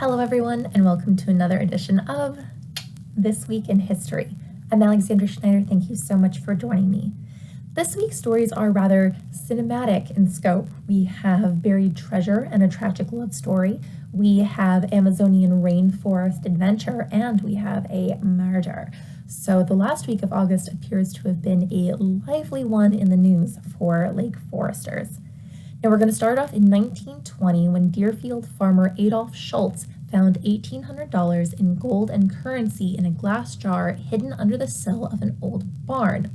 Hello everyone, and welcome to another edition of This Week in History. I'm Alexandra Schneider. Thank you so much for joining me. This week's stories are rather cinematic in scope. We have buried treasure and a tragic love story. We have Amazonian rainforest adventure, and we have a murder. So the last week of August appears to have been a lively one in the news for Lake Foresters. Now we're going to start off in 1920 when Deerfield farmer Adolf Schultz found $1,800 in gold and currency in a glass jar hidden under the sill of an old barn.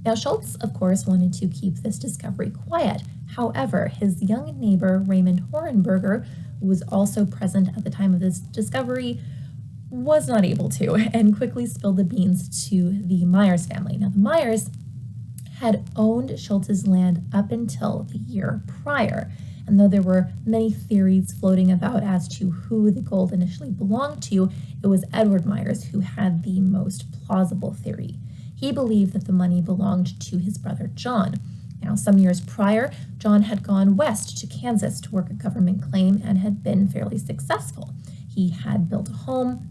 Now Schultz, of course, wanted to keep this discovery quiet. However, his young neighbor Raymond Horenberger, who was also present at the time of this discovery, was not able to and quickly spilled the beans to the Myers family. Now the Myers had owned Schultz's land up until the year prior. And though there were many theories floating about as to who the gold initially belonged to, it was Edward Myers who had the most plausible theory. He believed that the money belonged to his brother John. Now, some years prior, John had gone west to Kansas to work a government claim and had been fairly successful. He had built a home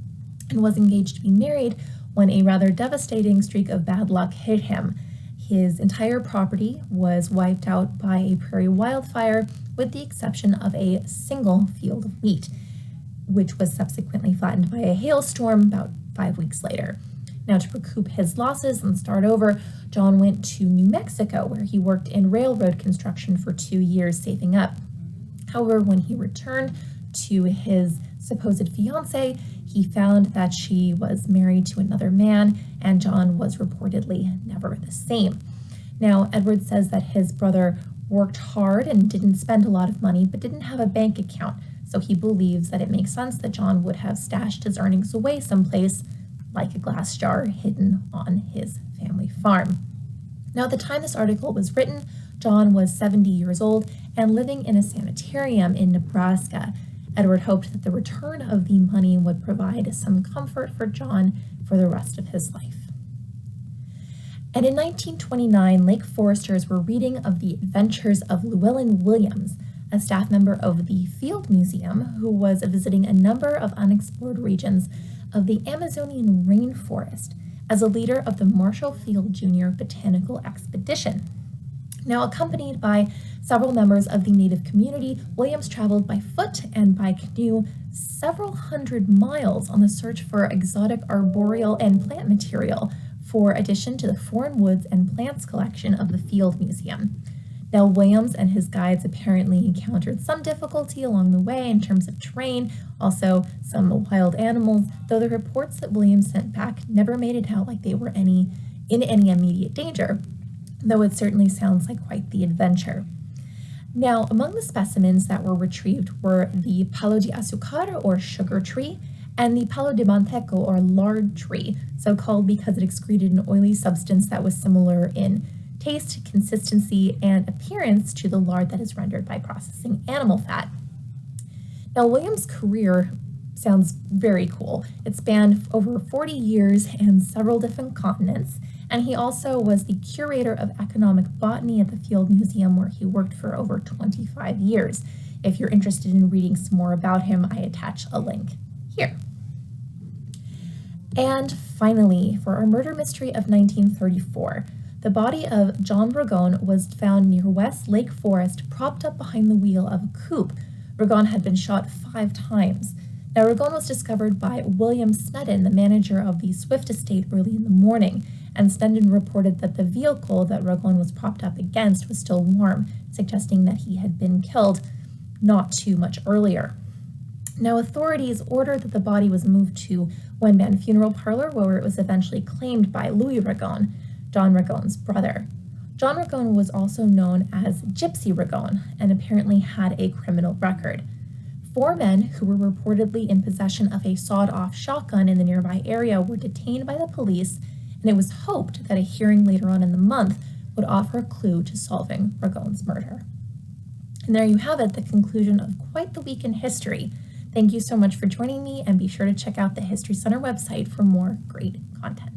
and was engaged to be married when a rather devastating streak of bad luck hit him. His entire property was wiped out by a prairie wildfire, with the exception of a single field of wheat, which was subsequently flattened by a hailstorm about 5 weeks later. Now, to recoup his losses and start over, John went to New Mexico, where he worked in railroad construction for 2 years, saving up. However, when he returned to his supposed fiancée, he found that she was married to another man, and John was reportedly never the same. Now, Edward says that his brother worked hard and didn't spend a lot of money, but didn't have a bank account, so he believes that it makes sense that John would have stashed his earnings away someplace, like a glass jar hidden on his family farm. Now, at the time this article was written, John was 70 years old and living in a sanitarium in Nebraska. Edward hoped that the return of the money would provide some comfort for John for the rest of his life. And in 1929, Lake Foresters were reading of the adventures of Llewellyn Williams, a staff member of the Field Museum who was visiting a number of unexplored regions of the Amazonian rainforest as a leader of the Marshall Field Jr. Botanical Expedition. Now, accompanied by several members of the native community, Williams traveled by foot and by canoe several hundred miles on the search for exotic arboreal and plant material for addition to the foreign woods and plants collection of the Field Museum. Now, Williams and his guides apparently encountered some difficulty along the way in terms of terrain, also some wild animals, though the reports that Williams sent back never made it out like they were in any immediate danger, though it certainly sounds like quite the adventure. Now, among the specimens that were retrieved were the palo de azúcar, or sugar tree, and the palo de manteco, or lard tree, so called because it excreted an oily substance that was similar in taste, consistency, and appearance to the lard that is rendered by processing animal fat. Now, Williams' career sounds very cool. It spanned over 40 years and several different continents, and he also was the curator of economic botany at the Field Museum, where he worked for over 25 years. If you're interested in reading some more about him, I attach a link here. And finally, for our murder mystery of 1934, the body of John Ragone was found near West Lake Forest, propped up behind the wheel of a coupe. Ragone had been shot 5 times. Now, Ragone was discovered by William Snedden, the manager of the Swift estate, early in the morning, and Snedden reported that the vehicle that Ragone was propped up against was still warm, suggesting that he had been killed not too much earlier. Now, authorities ordered that the body was moved to Wenban Funeral Parlor, where it was eventually claimed by Louis Ragone, John Ragone's brother. John Ragone was also known as Gypsy Ragone and apparently had a criminal record. 4 men who were reportedly in possession of a sawed-off shotgun in the nearby area were detained by the police, and it was hoped that a hearing later on in the month would offer a clue to solving Ragone's murder. And there you have it, the conclusion of quite the week in history. Thank you so much for joining me, and be sure to check out the History Center website for more great content.